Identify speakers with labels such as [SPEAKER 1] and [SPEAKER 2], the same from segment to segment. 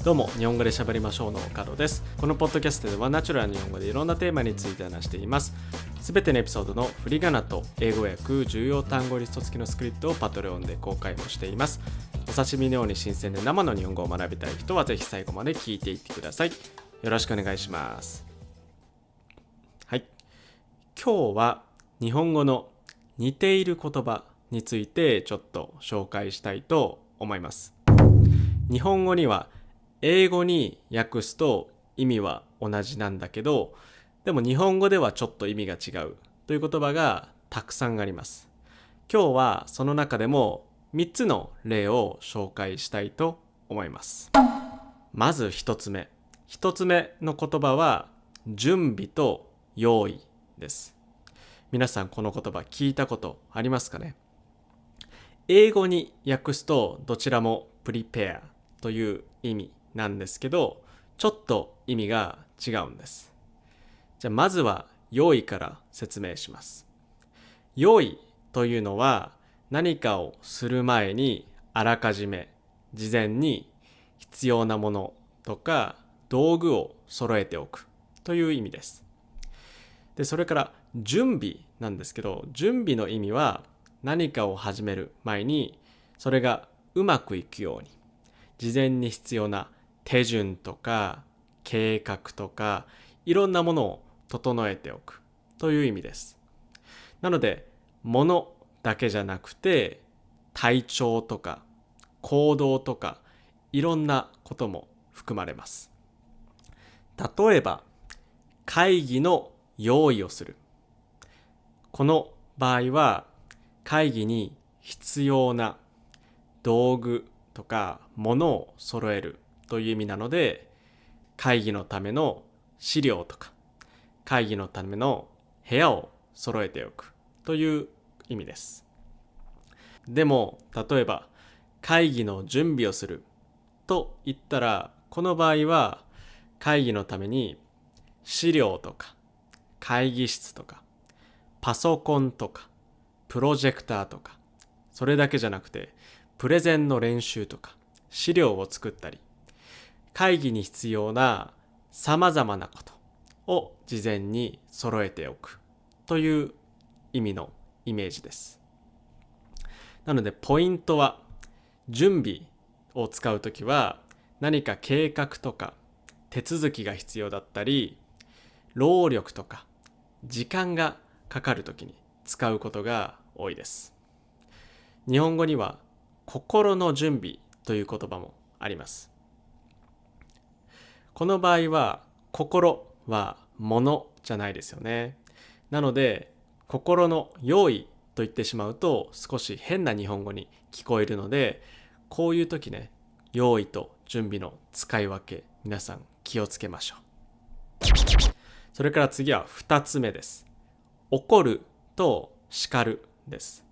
[SPEAKER 1] どうも、日本語で喋りましょうのカドです。このポッドキャストではナチュラルな日本語でいろんなテーマについて話しています。すべてのエピソードの振り仮名と英語訳、重要単語リスト付きのスクリプトをパトレオンで公開もしています。お刺身のように新鮮で生の日本語を学びたい人はぜひ最後まで聞いていってください。よろしくお願いします。はい。今日は日本語の似ている言葉についてちょっと紹介したいと思います。日本語には英語に訳すと意味は同じなんだけど、でも日本語ではちょっと意味が違うという言葉がたくさんあります。今日はその中でも3つの例を紹介したいと思います。まず1つ目。1つ目の言葉は準備と用意です。皆さんこの言葉聞いたことありますかね？英語に訳すとどちらも prepare という意味なんですけど、ちょっと意味が違うんです。じゃあまずは用意から説明します。用意というのは何かをする前にあらかじめ事前に必要なものとか道具を揃えておくという意味です。で、それから準備なんですけど、準備の意味は何かを始める前にそれがうまくいくように事前に必要な手順とか計画とかいろんなものを整えておくという意味です。なので物だけじゃなくて体調とか行動とかいろんなことも含まれます。例えば会議の用意をする。この場合は会議に必要な道具とか物を揃えるという意味なので、会議のための資料とか会議のための部屋を揃えておくという意味です。でも例えば会議の準備をすると言ったら、この場合は会議のために資料とか会議室とかパソコンとかプロジェクターとか、それだけじゃなくてプレゼンの練習とか資料を作ったり、会議に必要なさまざまなことを事前に揃えておくという意味のイメージです。なのでポイントは、準備を使うときは何か計画とか手続きが必要だったり、労力とか時間がかかるときに使うことが多いです。日本語には心の準備という言葉もあります。この場合は心は物じゃないですよね。なので心の用意と言ってしまうと少し変な日本語に聞こえるので、こういう時ね、用意と準備の使い分け、皆さん気をつけましょう。それから次は2つ目です。怒ると叱るです。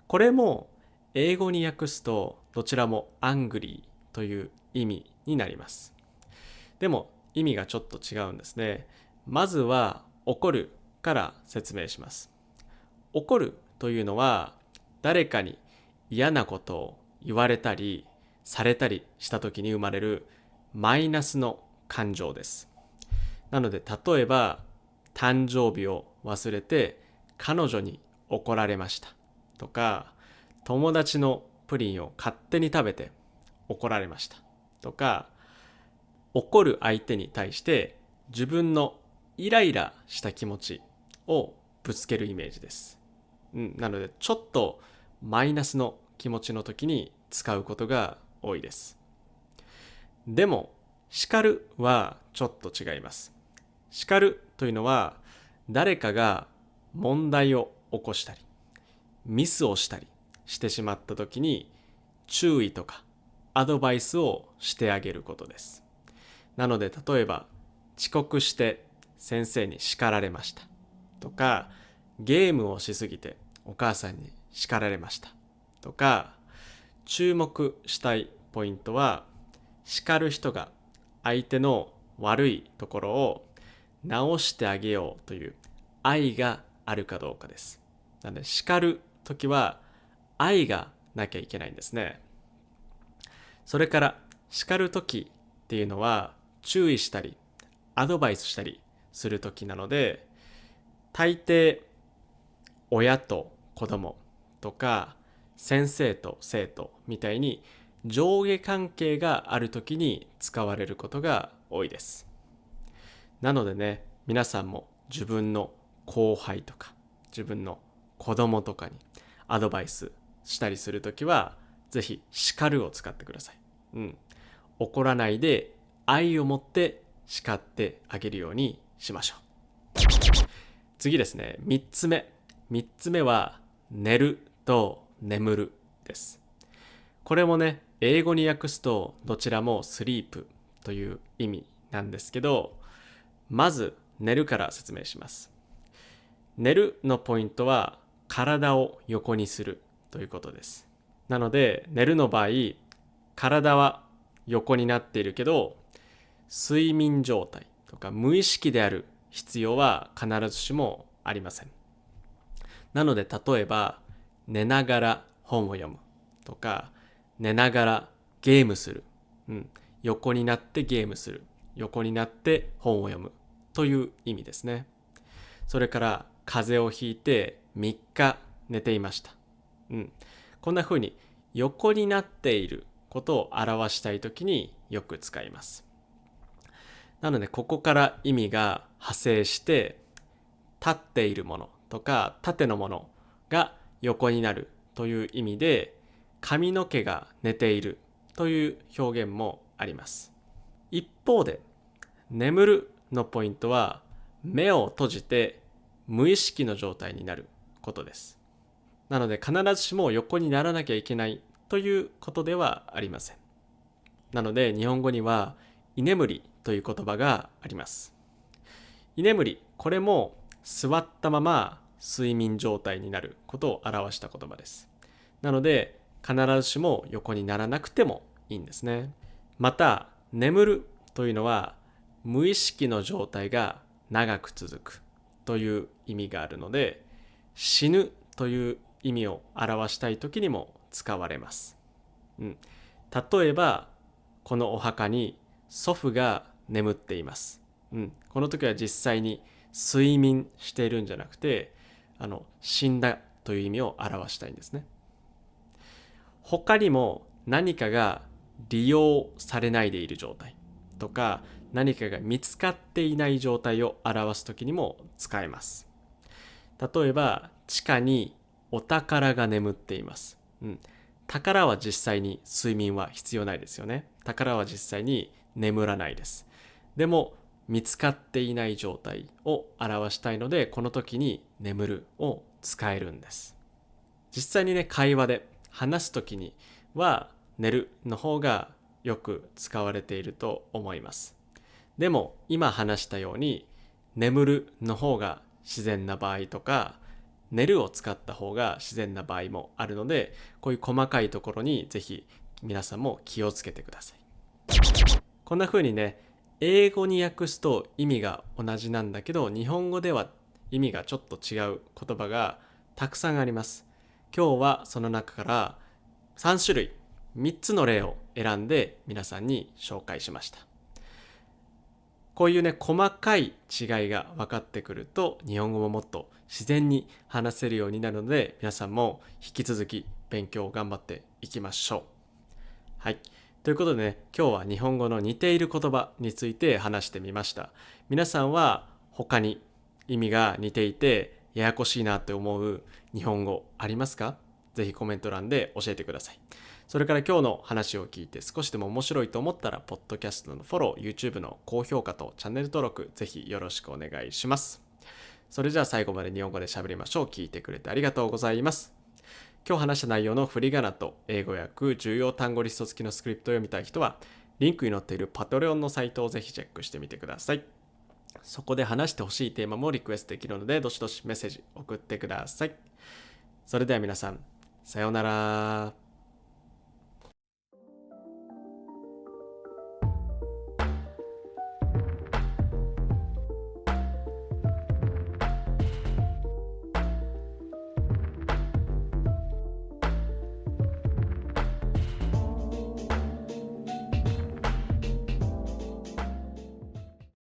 [SPEAKER 1] これも英語に訳すとどちらも angry という意味になります。でも意味がちょっと違うんですね。まずは怒るから説明します。怒るというのは誰かに嫌なことを言われたりされたりした時に生まれるマイナスの感情です。なので例えば誕生日を忘れて彼女に怒られましたとか、友達のプリンを勝手に食べて怒られましたとか、怒る相手に対して自分のイライラした気持ちをぶつけるイメージです。なのでちょっとマイナスの気持ちの時に使うことが多いです。でも叱るはちょっと違います。叱るというのは誰かが問題を起こしたりミスをしたりしてしまった時に注意とかアドバイスをしてあげることです。なので例えば遅刻して先生に叱られましたとか、ゲームをしすぎてお母さんに叱られましたとか、注目したいポイントは叱る人が相手の悪いところを直してあげようという愛があるかどうかです。なので叱るときは愛がなきゃいけないんですね。それから叱るときっっていうのは注意したりアドバイスしたりするときなので、大抵親と子供とか先生と生徒みたいに上下関係があるときに使われることが多いです。なのでね、皆さんも自分の後輩とか自分の子供とかにアドバイスしたりするときはぜひ叱るを使ってください。怒らないで愛を持って叱ってあげるようにしましょう。次ですね、3つ目は寝ると眠るです。これもね、英語に訳すとどちらもスリープという意味なんですけど、まず寝るから説明します。寝るのポイントは体を横にするということです。なので寝るの場合、体は横になっているけど睡眠状態とか無意識である必要は必ずしもありません。なので例えば寝ながら本を読むとか寝ながらゲームする、横になってゲームする、横になって本を読むという意味ですね。それから風邪をひいて3日寝ていました、こんな風に横になっていることを表したいときによく使います。なのでここから意味が派生して、立っているものとか縦のものが横になるという意味で、髪の毛が寝ているという表現もあります。一方で眠るのポイントは目を閉じて無意識の状態になることです。なので必ずしも横にならなきゃいけないということではありません。なので日本語には居眠りという言葉があります。居眠り、これも座ったまま睡眠状態になることを表した言葉です。なので必ずしも横にならなくてもいいんですね。また眠るというのは無意識の状態が長く続くという意味があるので、死ぬという意味を表したい時にも使われます。例えばこのお墓に祖父が眠っています。この時は実際に睡眠しているんじゃなくて、死んだという意味を表したいんですね。他にも何かが利用されないでいる状態とか、何かが見つかっていない状態を表すときにも使えます。例えば地下にお宝が眠っています。宝は実際に睡眠は必要ないですよね。宝は実際に眠らないです。でも見つかっていない状態を表したいので、この時に眠るを使えるんです。実際にね、会話で話す時には寝るの方がよく使われていると思います。でも今話したように眠るの方が自然な場合とか、寝るを使った方が自然な場合もあるので、こういう細かいところにぜひ皆さんも気をつけてください。こんな風にね、英語に訳すと意味が同じなんだけど、日本語では意味がちょっと違う言葉がたくさんあります。今日はその中から3種類、3つの例を選んで皆さんに紹介しました。こういうね、細かい違いが分かってくると、日本語ももっと自然に話せるようになるので、皆さんも引き続き勉強を頑張っていきましょう。はい。ということでね、今日は日本語の似ている言葉について話してみました。皆さんは他に意味が似ていてややこしいなって思う日本語ありますか？ぜひコメント欄で教えてください。それから今日の話を聞いて少しでも面白いと思ったら、ポッドキャストのフォロー、YouTube の高評価とチャンネル登録、ぜひよろしくお願いします。それじゃあ最後まで日本語で喋りましょう。聞いてくれてありがとうございます。今日話した内容の振り仮名と英語訳、重要単語リスト付きのスクリプトを読みたい人は、リンクに載っているパトレオンのサイトをぜひチェックしてみてください。そこで話してほしいテーマもリクエストできるので、どしどしメッセージ送ってください。それでは皆さん、さようなら。